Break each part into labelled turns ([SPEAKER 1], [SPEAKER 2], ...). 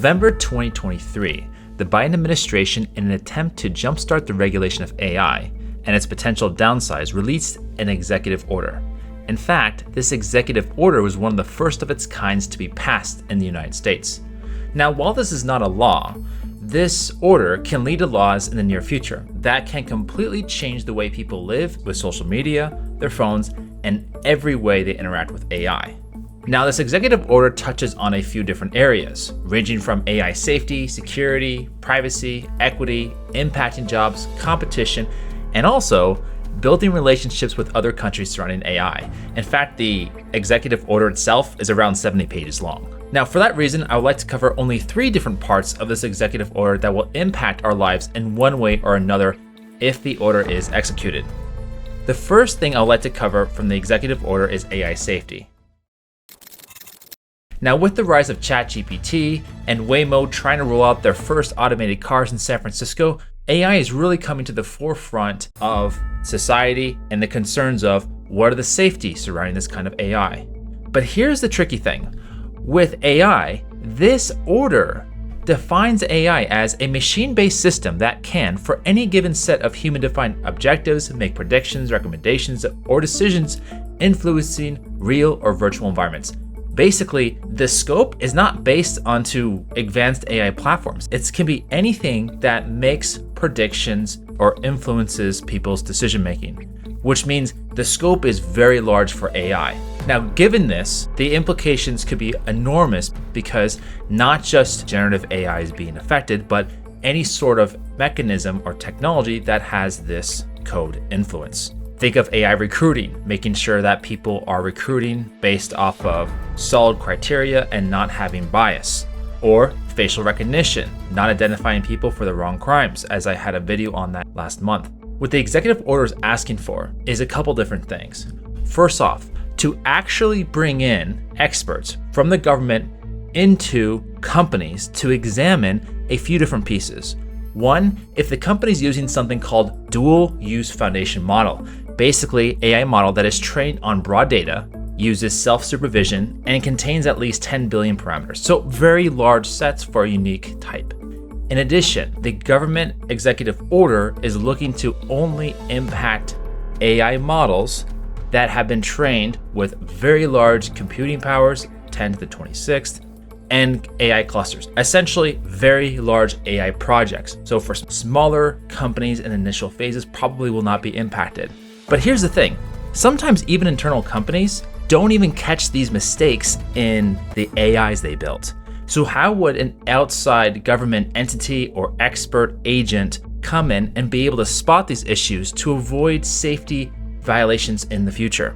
[SPEAKER 1] November 2023, the Biden administration, in an attempt to jumpstart the regulation of AI and its potential downsides, released an executive order. In fact, this executive order was one of the first of its kinds to be passed in the United States. Now, while this is not a law, this order can lead to laws in the near future that can completely change the way people live with social media, their phones, and every way they interact with AI. Now, this executive order touches on a few different areas, ranging from AI safety, security, privacy, equity, impacting jobs, competition, and also building relationships with other countries surrounding AI. In fact, the executive order itself is around 70 pages long. Now, for that reason, I would like to cover only 3 different parts of this executive order that will impact our lives in one way or another if the order is executed. The first thing I would like to cover from the executive order is AI safety. Now, with the rise of ChatGPT and Waymo trying to roll out their first automated cars in San Francisco, AI is really coming to the forefront of society and the concerns of what are the safety surrounding this kind of AI. But here's the tricky thing. With AI, this order defines AI as a machine-based system that can, for any given set of human-defined objectives, make predictions, recommendations, or decisions influencing real or virtual environments. Basically, the scope is not based onto advanced AI platforms. It can be anything that makes predictions or influences people's decision making, which means the scope is very large for AI. Now, given this, the implications could be enormous because not just generative AI is being affected, but any sort of mechanism or technology that has this code influence. Think of AI recruiting, making sure that people are recruiting based off of solid criteria and not having bias. Or facial recognition, not identifying people for the wrong crimes, as I had a video on that last month. What the executive order is asking for is a couple different things. First off, to actually bring in experts from the government into companies to examine a few different pieces. One, if the company's using something called dual use foundation model, basically AI model that is trained on broad data, uses self-supervision, and contains at least 10 billion parameters. So very large sets for a unique type. In addition, the government executive order is looking to only impact AI models that have been trained with very large computing powers, 10 to the 26th, and AI clusters, essentially very large AI projects. So for smaller companies in initial phases probably will not be impacted. But here's the thing, sometimes even internal companies don't even catch these mistakes in the AIs they built. So how would an outside government entity or expert agent come in and be able to spot these issues to avoid safety violations in the future?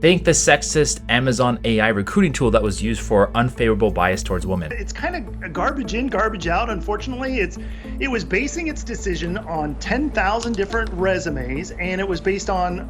[SPEAKER 1] Think the sexist Amazon AI recruiting tool that was used for unfavorable bias towards women.
[SPEAKER 2] It's kind of garbage in, garbage out, unfortunately. It was basing its decision on 10,000 different resumes, and it was based on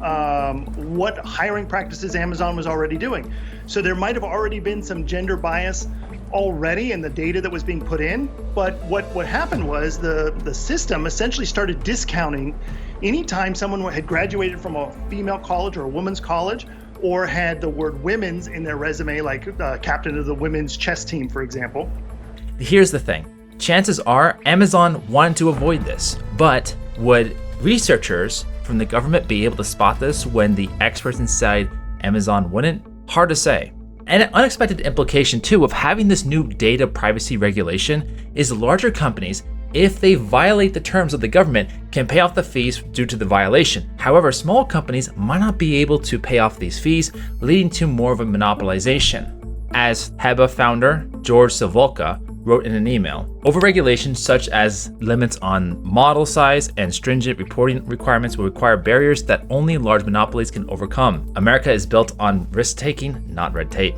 [SPEAKER 2] what hiring practices Amazon was already doing. So there might have already been some gender bias already in the data that was being put in, but what happened was the system essentially started discounting anytime someone had graduated from a female college or a women's college, or had the word women's in their resume, like captain of the women's chess team, for example.
[SPEAKER 1] Here's the thing. Chances are Amazon wanted to avoid this, but would researchers from the government be able to spot this when the experts inside Amazon wouldn't? Hard to say. And an unexpected implication too of having this new data privacy regulation is larger companies, if they violate the terms of the government, can pay off the fees due to the violation. However, small companies might not be able to pay off these fees, leading to more of a monopolization. As Heba founder George Savolka wrote in an email, overregulation such as limits on model size and stringent reporting requirements will require barriers that only large monopolies can overcome. America is built on risk-taking, not red tape.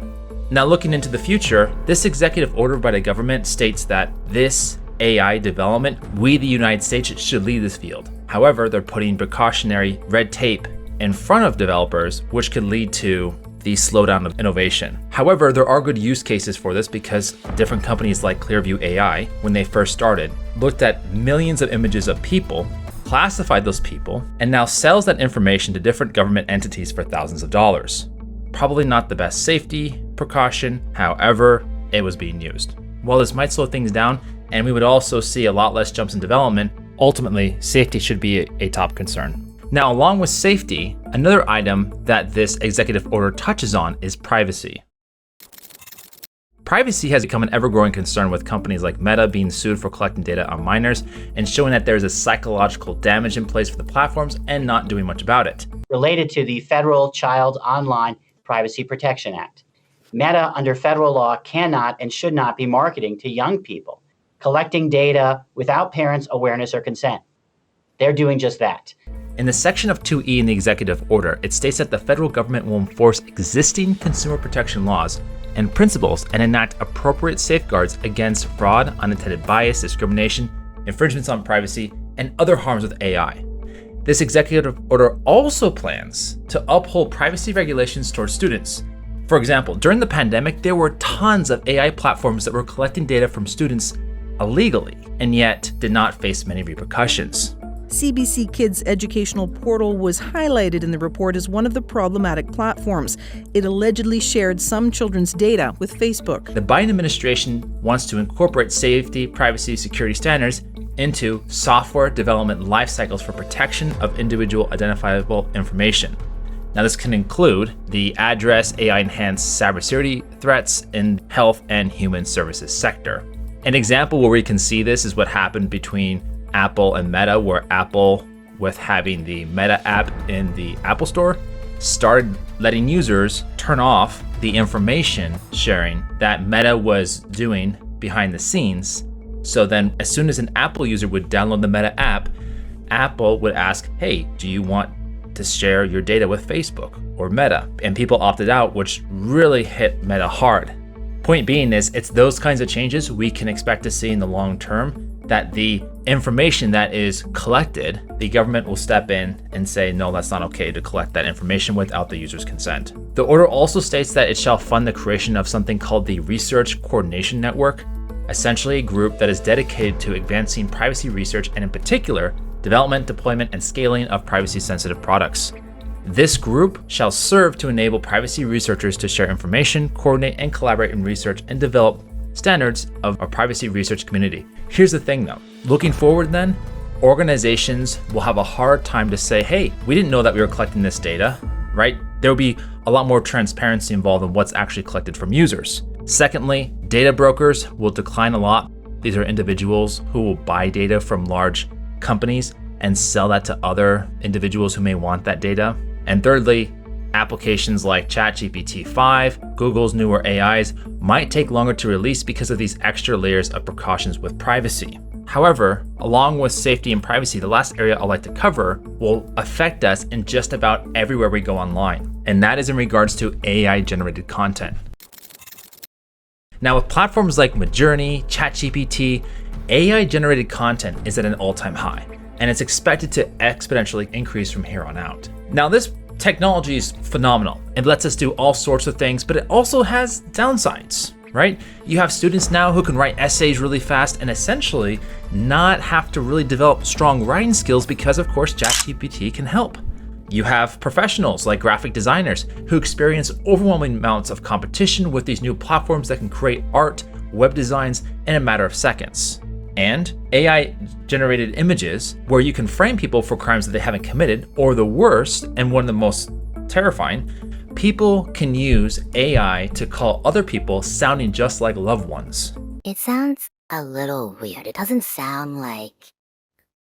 [SPEAKER 1] Now, looking into the future, this executive order by the government states that this AI development, we the United States should lead this field. However, they're putting precautionary red tape in front of developers, which could lead to the slowdown of innovation. However, there are good use cases for this because different companies like Clearview AI, when they first started, looked at millions of images of people, classified those people, and now sells that information to different government entities for thousands of dollars. Probably not the best safety precaution, however, it was being used. while this might slow things down, and we would also see a lot less jumps in development, ultimately, safety should be a top concern. Now, along with safety, another item that this executive order touches on is privacy. Privacy has become an ever-growing concern, with companies like Meta being sued for collecting data on minors and showing that there's a psychological damage in place for the platforms and not doing much about it.
[SPEAKER 3] Related to the Federal Child Online Privacy Protection Act. Meta, under federal law, cannot and should not be marketing to young people, collecting data without parents' awareness or consent. They're doing just that.
[SPEAKER 1] In the section of 2E in the executive order, it states that the federal government will enforce existing consumer protection laws and principles and enact appropriate safeguards against fraud, unintended bias, discrimination, infringements on privacy, and other harms with AI. This executive order also plans to uphold privacy regulations towards students. For example, during the pandemic, there were tons of AI platforms that were collecting data from students illegally and yet did not face many repercussions.
[SPEAKER 4] CBC Kids' educational portal was highlighted in the report as one of the problematic platforms. It allegedly shared some children's data with Facebook.
[SPEAKER 1] The Biden administration wants to incorporate safety, privacy, security standards into software development life cycles for protection of individual identifiable information. Now, this can include the address AI-enhanced cybersecurity threats in health and human services sector. An example where we can see this is what happened between Apple and Meta, where Apple, with having the Meta app in the Apple Store, started letting users turn off the information sharing that Meta was doing behind the scenes. So then as soon as an Apple user would download the Meta app, Apple would ask, hey, do you want to share your data with Facebook or Meta? And people opted out, which really hit Meta hard. Point being is, it's those kinds of changes we can expect to see in the long term, that the information that is collected, the government will step in and say, no, that's not okay to collect that information without the user's consent. The order also states that it shall fund the creation of something called the Research Coordination Network, essentially a group that is dedicated to advancing privacy research and in particular, development, deployment, and scaling of privacy-sensitive products. This group shall serve to enable privacy researchers to share information, coordinate and collaborate in research, and develop standards of our privacy research community. Here's the thing though, looking forward then, organizations will have a hard time to say, hey, we didn't know that we were collecting this data, right? There will be a lot more transparency involved in what's actually collected from users. Secondly, data brokers will decline a lot. These are individuals who will buy data from large companies and sell that to other individuals who may want that data. And thirdly, applications like ChatGPT 5, Google's newer AIs, might take longer to release because of these extra layers of precautions with privacy. However, along with safety and privacy, the last area I'd like to cover will affect us in just about everywhere we go online, and that is in regards to AI-generated content. Now, with platforms like Midjourney, ChatGPT, AI-generated content is at an all-time high, and it's expected to exponentially increase from here on out. Now, this technology is phenomenal. It lets us do all sorts of things, but it also has downsides, right? You have students now who can write essays really fast and essentially not have to really develop strong writing skills because, of course, ChatGPT can help. You have professionals like graphic designers who experience overwhelming amounts of competition with these new platforms that can create art, web designs in a matter of seconds. And AI-generated images where you can frame people for crimes that they haven't committed, or the worst, and one of the most terrifying, people can use AI to call other people sounding just like loved ones.
[SPEAKER 5] It sounds a little weird. It doesn't sound like...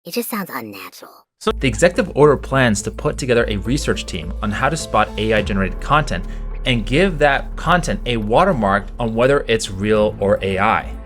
[SPEAKER 5] It just sounds unnatural.
[SPEAKER 1] So the executive order plans to put together a research team on how to spot AI-generated content and give that content a watermark on whether it's real or AI.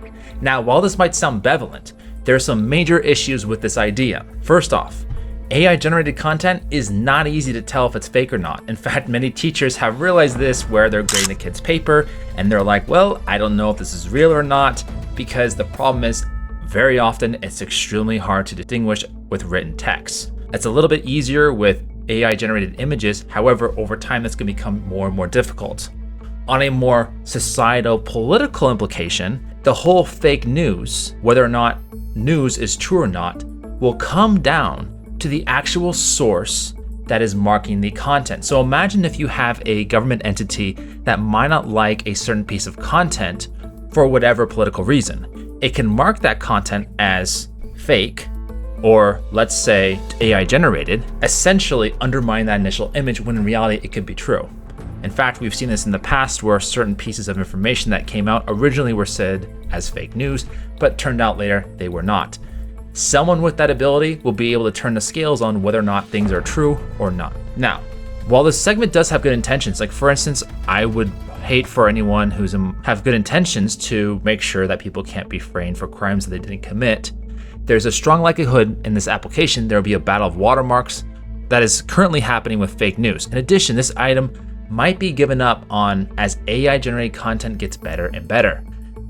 [SPEAKER 1] Now, while this might sound benevolent, there are some major issues with this idea. First off, AI-generated content is not easy to tell if it's fake or not. In fact, many teachers have realized this where they're grading a kid's paper and they're like, well, I don't know if this is real or not, because the problem is very often it's extremely hard to distinguish with written text. It's a little bit easier with AI-generated images. However, over time, that's going to become more and more difficult. On a more societal political implication, the whole fake news, whether or not news is true or not, will come down to the actual source that is marking the content. So imagine if you have a government entity that might not like a certain piece of content for whatever political reason. It can mark that content as fake, or let's say AI generated, essentially undermine that initial image when in reality it could be true. In fact, we've seen this in the past where certain pieces of information that came out originally were said as fake news, but turned out later they were not. Someone with that ability will be able to turn the scales on whether or not things are true or not. Now, while this segment does have good intentions, like for instance, I would hate for anyone who's have good intentions to make sure that people can't be framed for crimes that they didn't commit. There's a strong likelihood in this application there will be a battle of watermarks that is currently happening with fake news. In addition, this item might be given up on as AI generated content gets better and better.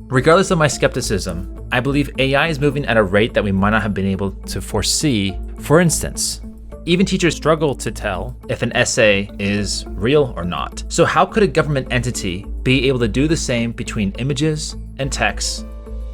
[SPEAKER 1] Regardless of my skepticism, I believe AI is moving at a rate that we might not have been able to foresee. For instance, even teachers struggle to tell if an essay is real or not. So how could a government entity be able to do the same between images and text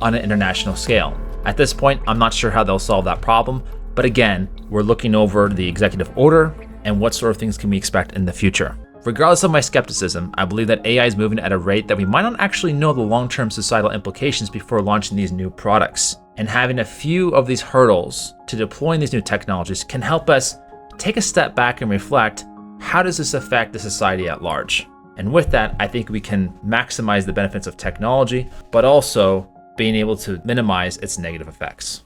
[SPEAKER 1] on an international scale? At this point, I'm not sure how they'll solve that problem, but again, we're looking over the executive order and what sort of things can we expect in the future. Regardless of my skepticism, I believe that AI is moving at a rate that we might not actually know the long-term societal implications before launching these new products. And having a few of these hurdles to deploying these new technologies can help us take a step back and reflect, how does this affect the society at large? And with that, I think we can maximize the benefits of technology, but also being able to minimize its negative effects.